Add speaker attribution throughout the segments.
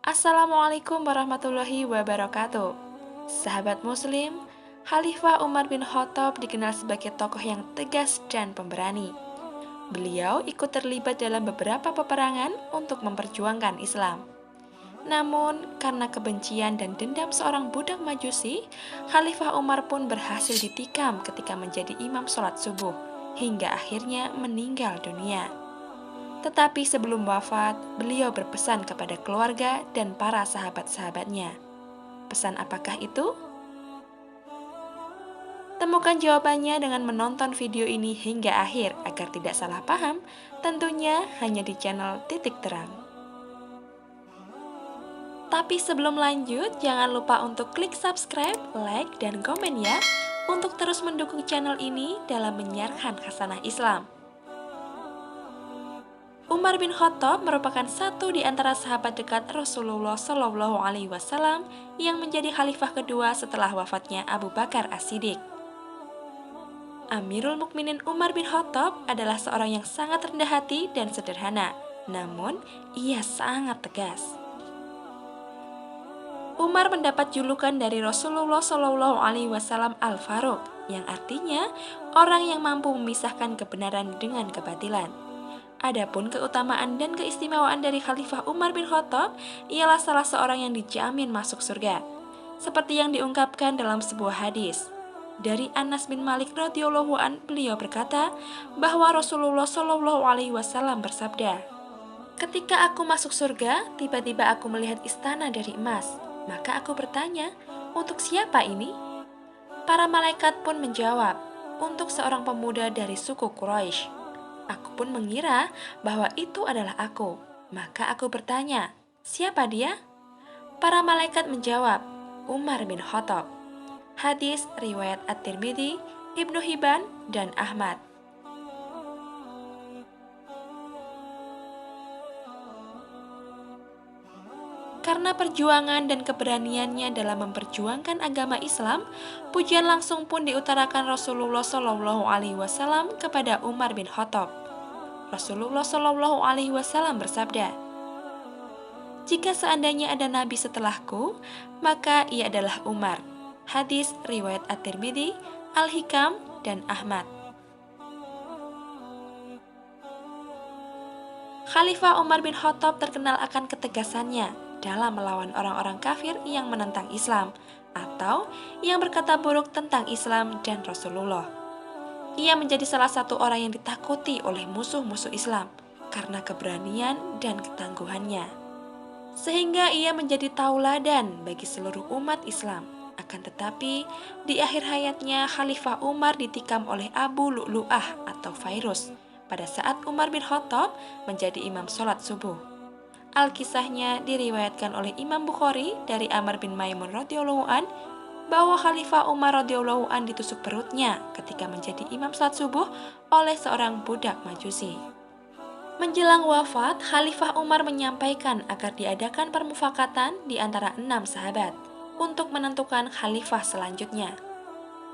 Speaker 1: Assalamualaikum warahmatullahi wabarakatuh. Sahabat Muslim, Khalifah Umar bin Khattab dikenal sebagai tokoh yang tegas dan pemberani. Beliau ikut terlibat dalam beberapa peperangan untuk memperjuangkan Islam. Namun, karena kebencian dan dendam seorang budak Majusi, Khalifah Umar pun berhasil ditikam ketika menjadi imam sholat subuh, hingga akhirnya meninggal dunia. Tetapi sebelum wafat, beliau berpesan kepada keluarga dan para sahabat-sahabatnya. Pesan apakah itu? Temukan jawabannya dengan menonton video ini hingga akhir agar tidak salah paham, tentunya hanya di channel Titik Terang. Tapi sebelum lanjut, jangan lupa untuk klik subscribe, like, dan komen ya, untuk terus mendukung channel ini dalam menyiarkan khasanah Islam. Umar bin Khattab merupakan satu di antara sahabat dekat Rasulullah Shallallahu Alaihi Wasallam yang menjadi khalifah kedua setelah wafatnya Abu Bakar As-Siddiq. Amirul Mukminin Umar bin Khattab adalah seorang yang sangat rendah hati dan sederhana, namun ia sangat tegas. Umar mendapat julukan dari Rasulullah Shallallahu Alaihi Wasallam Al-Faruq, yang artinya orang yang mampu memisahkan kebenaran dengan kebatilan. Adapun keutamaan dan keistimewaan dari Khalifah Umar bin Khattab ialah salah seorang yang dijamin masuk surga. Seperti yang diungkapkan dalam sebuah hadis. Dari Anas bin Malik radhiyallahu an, beliau berkata bahwa Rasulullah Shallallahu alaihi wasallam bersabda, "Ketika aku masuk surga, tiba-tiba aku melihat istana dari emas. Maka aku bertanya, untuk siapa ini?" Para malaikat pun menjawab, "Untuk seorang pemuda dari suku Quraisy." Aku pun mengira bahwa itu adalah aku. Maka aku bertanya, "Siapa dia?" Para malaikat menjawab, "Umar bin Khattab." Hadis riwayat At-Tirmidzi, Ibnu Hibban, dan Ahmad. Karena perjuangan dan keberaniannya dalam memperjuangkan agama Islam, pujian langsung pun diutarakan Rasulullah Shallallahu Alaihi Wasallam kepada Umar bin Khattab. Rasulullah Shallallahu Alaihi Wasallam bersabda, "Jika seandainya ada nabi setelahku, maka ia adalah Umar." Hadis riwayat At-Tirmidzi, Al-Hikam, dan Ahmad. Khalifah Umar bin Khattab terkenal akan ketegasannya dalam melawan orang-orang kafir yang menentang Islam atau yang berkata buruk tentang Islam dan Rasulullah. Ia menjadi salah satu orang yang ditakuti oleh musuh-musuh Islam karena keberanian dan ketangguhannya. Sehingga ia menjadi tauladan bagi seluruh umat Islam. Akan tetapi, di akhir hayatnya Khalifah Umar ditikam oleh Abu Lu'lu'ah atau virus pada saat Umar bin Khattab menjadi imam sholat subuh. Al-Kisahnya diriwayatkan oleh Imam Bukhari dari Amr bin Maimun radhiyallahu an bahwa Khalifah Umar radhiyallahu an ditusuk perutnya ketika menjadi imam salat subuh oleh seorang budak Majusi. Menjelang wafat, Khalifah Umar menyampaikan agar diadakan permufakatan di antara 6 sahabat untuk menentukan khalifah selanjutnya.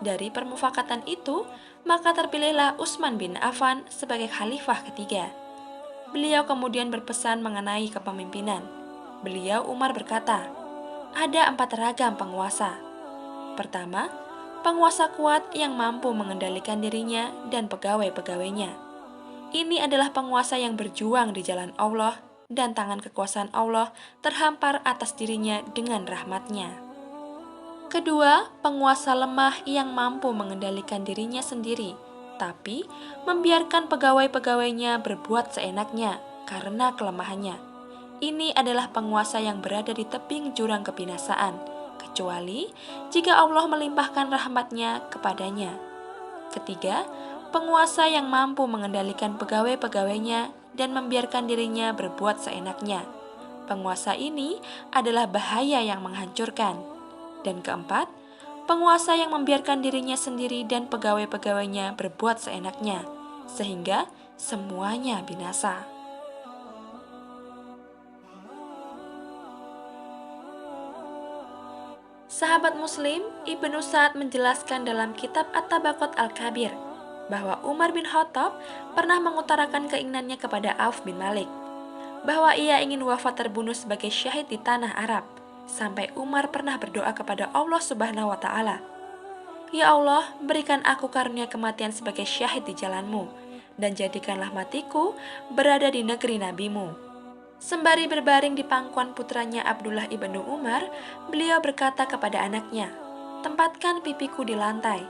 Speaker 1: Dari permufakatan itu, maka terpilihlah Utsman bin Affan sebagai khalifah ketiga. Beliau kemudian berpesan mengenai kepemimpinan. Beliau Umar berkata, "Ada 4 ragam penguasa. Pertama, penguasa kuat yang mampu mengendalikan dirinya dan pegawai-pegawainya. Ini adalah penguasa yang berjuang di jalan Allah dan tangan kekuasaan Allah terhampar atas dirinya dengan rahmatnya. Kedua, penguasa lemah yang mampu mengendalikan dirinya sendiri, tapi membiarkan pegawai-pegawainya berbuat seenaknya karena kelemahannya. Ini adalah penguasa yang berada di tebing jurang kebinasaan, kecuali jika Allah melimpahkan rahmatnya kepadanya. Ketiga, penguasa yang mampu mengendalikan pegawai-pegawainya dan membiarkan dirinya berbuat seenaknya. Penguasa ini adalah bahaya yang menghancurkan. Dan keempat, penguasa yang membiarkan dirinya sendiri dan pegawai-pegawainya berbuat seenaknya, sehingga semuanya binasa." Sahabat Muslim, Ibnu Sa'ad menjelaskan dalam kitab At-Tabaqat Al-Kabir bahwa Umar bin Khattab pernah mengutarakan keinginannya kepada Auf bin Malik, bahwa ia ingin wafat terbunuh sebagai syahid di tanah Arab, sampai Umar pernah berdoa kepada Allah Subhanahu wa Ta'ala, "Ya Allah, berikan aku karunia kematian sebagai syahid di jalan-Mu, dan jadikanlah matiku berada di negeri Nabi-Mu." Sembari berbaring di pangkuan putranya Abdullah ibnu Umar, beliau berkata kepada anaknya, "Tempatkan pipiku di lantai."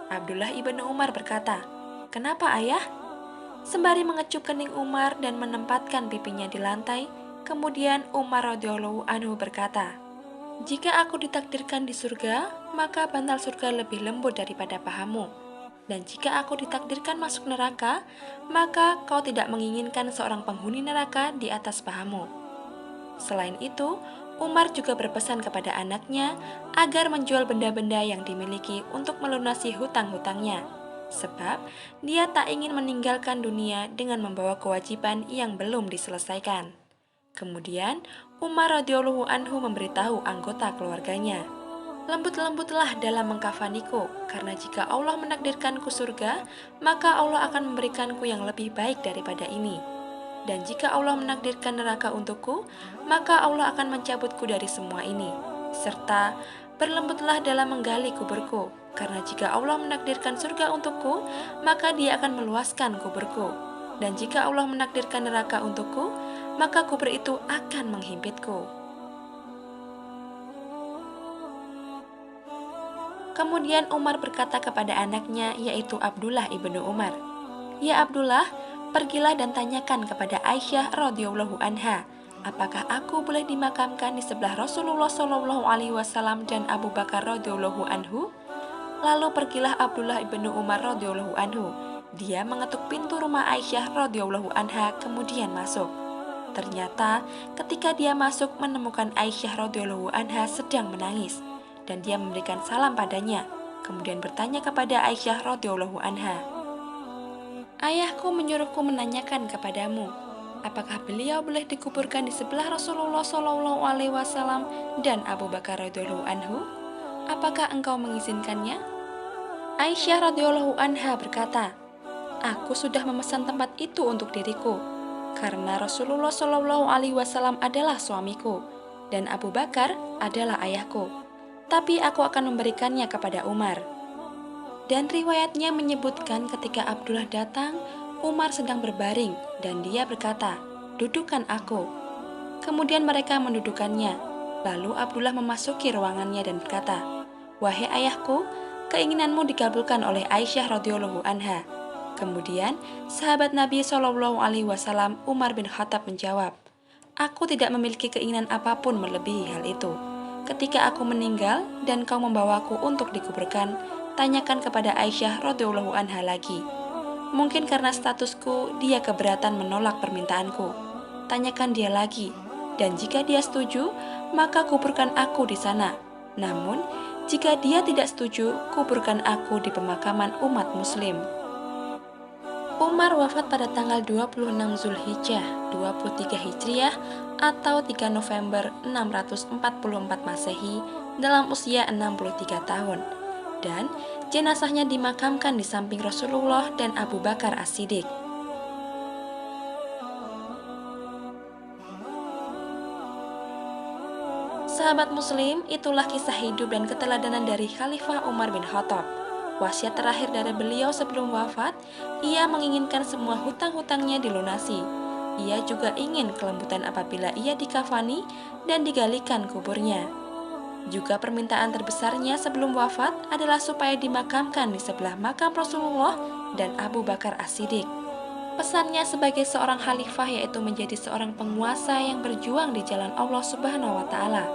Speaker 1: Abdullah ibnu Umar berkata, "Kenapa ayah?" Sembari mengecup kening Umar dan menempatkan pipinya di lantai, kemudian Umar radhiyallahu anhu berkata, "Jika aku ditakdirkan di surga, maka bantal surga lebih lembut daripada pahamu. Dan jika aku ditakdirkan masuk neraka, maka kau tidak menginginkan seorang penghuni neraka di atas pahamu." Selain itu, Umar juga berpesan kepada anaknya agar menjual benda-benda yang dimiliki untuk melunasi hutang-hutangnya, sebab dia tak ingin meninggalkan dunia dengan membawa kewajiban yang belum diselesaikan. Kemudian, Umar radhiyallahu anhu memberitahu anggota keluarganya, "Lembut-lembutlah dalam mengkafaniku, karena jika Allah menakdirkanku surga, maka Allah akan memberikanku yang lebih baik daripada ini. Dan jika Allah menakdirkan neraka untukku, maka Allah akan mencabutku dari semua ini. Serta berlembutlah dalam menggali kuburku, karena jika Allah menakdirkan surga untukku, maka Dia akan meluaskan kuburku. Dan jika Allah menakdirkan neraka untukku, maka kubur itu akan menghimpitku." Kemudian Umar berkata kepada anaknya, yaitu Abdullah ibnu Umar, "Ya Abdullah, pergilah dan tanyakan kepada Aisyah radhiyallahu anha, apakah aku boleh dimakamkan di sebelah Rasulullah Shallallahu alaihi wasallam dan Abu Bakar radhiyallahu anhu?" Lalu pergilah Abdullah ibnu Umar radhiyallahu anhu. Dia mengetuk pintu rumah Aisyah radhiyallahu anha, kemudian masuk. Ternyata ketika dia masuk menemukan Aisyah radhiyallahu anha sedang menangis, dan dia memberikan salam padanya, kemudian bertanya kepada Aisyah radhiyallahu anha, "Ayahku menyuruhku menanyakan kepadamu, apakah beliau boleh dikuburkan di sebelah Rasulullah Shallallahu alaihi wasallam dan Abu Bakar radhiyallahu anhu? Apakah engkau mengizinkannya?" Aisyah radhiyallahu anha berkata, "Aku sudah memesan tempat itu untuk diriku, karena Rasulullah Shallallahu alaihi wasallam adalah suamiku dan Abu Bakar adalah ayahku. Tapi aku akan memberikannya kepada Umar." Dan riwayatnya menyebutkan ketika Abdullah datang, Umar sedang berbaring dan dia berkata, "Dudukkan aku." Kemudian mereka mendudukannya. Lalu Abdullah memasuki ruangannya dan berkata, "Wahai ayahku, keinginanmu dikabulkan oleh Aisyah radhiyallahu anha." Kemudian sahabat Nabi Shallallahu alaihi wasallam Umar bin Khattab menjawab, "Aku tidak memiliki keinginan apapun melebihi hal itu. Ketika aku meninggal dan kau membawaku untuk dikuburkan, tanyakan kepada Aisyah radhiyallahu anha lagi. Mungkin karena statusku, dia keberatan menolak permintaanku. Tanyakan dia lagi, dan jika dia setuju, maka kuburkan aku di sana. Namun, jika dia tidak setuju, kuburkan aku di pemakaman umat muslim." Umar wafat pada tanggal 26 Zulhijjah 23 Hijriah atau 3 November 644 Masehi dalam usia 63 tahun, dan jenazahnya dimakamkan di samping Rasulullah dan Abu Bakar As-Siddiq. Sahabat muslim, itulah kisah hidup dan keteladanan dari Khalifah Umar bin Khattab. Wasiat terakhir dari beliau sebelum wafat, ia menginginkan semua hutang-hutangnya dilunasi. Ia juga ingin kelembutan apabila ia dikafani dan digalikan kuburnya. Juga permintaan terbesarnya sebelum wafat adalah supaya dimakamkan di sebelah makam Rasulullah dan Abu Bakar As-Siddiq. Pesannya sebagai seorang khalifah yaitu menjadi seorang penguasa yang berjuang di jalan Allah Subhanahu wa Ta'ala.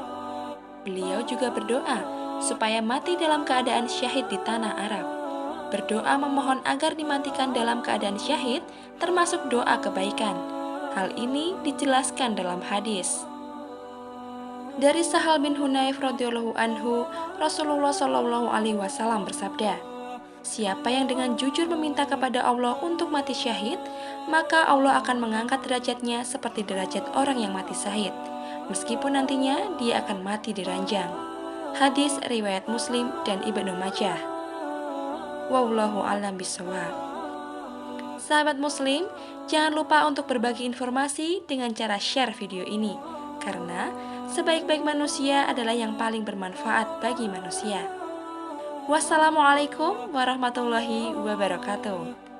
Speaker 1: Beliau juga berdoa supaya mati dalam keadaan syahid di tanah Arab. Berdoa memohon agar dimatikan dalam keadaan syahid, termasuk doa kebaikan. Hal ini dijelaskan dalam hadis. Dari Sahal bin Hunayf radhiyallahu anhu, Rasulullah Shallallahu alaihi wasallam bersabda, "Siapa yang dengan jujur meminta kepada Allah untuk mati syahid, maka Allah akan mengangkat derajatnya seperti derajat orang yang mati syahid, meskipun nantinya dia akan mati di ranjang." Hadis riwayat Muslim dan Ibnu Majah. Wallahu a'lam bishawab. Sahabat Muslim, jangan lupa untuk berbagi informasi dengan cara share video ini, karena sebaik-baik manusia adalah yang paling bermanfaat bagi manusia. Wassalamualaikum warahmatullahi wabarakatuh.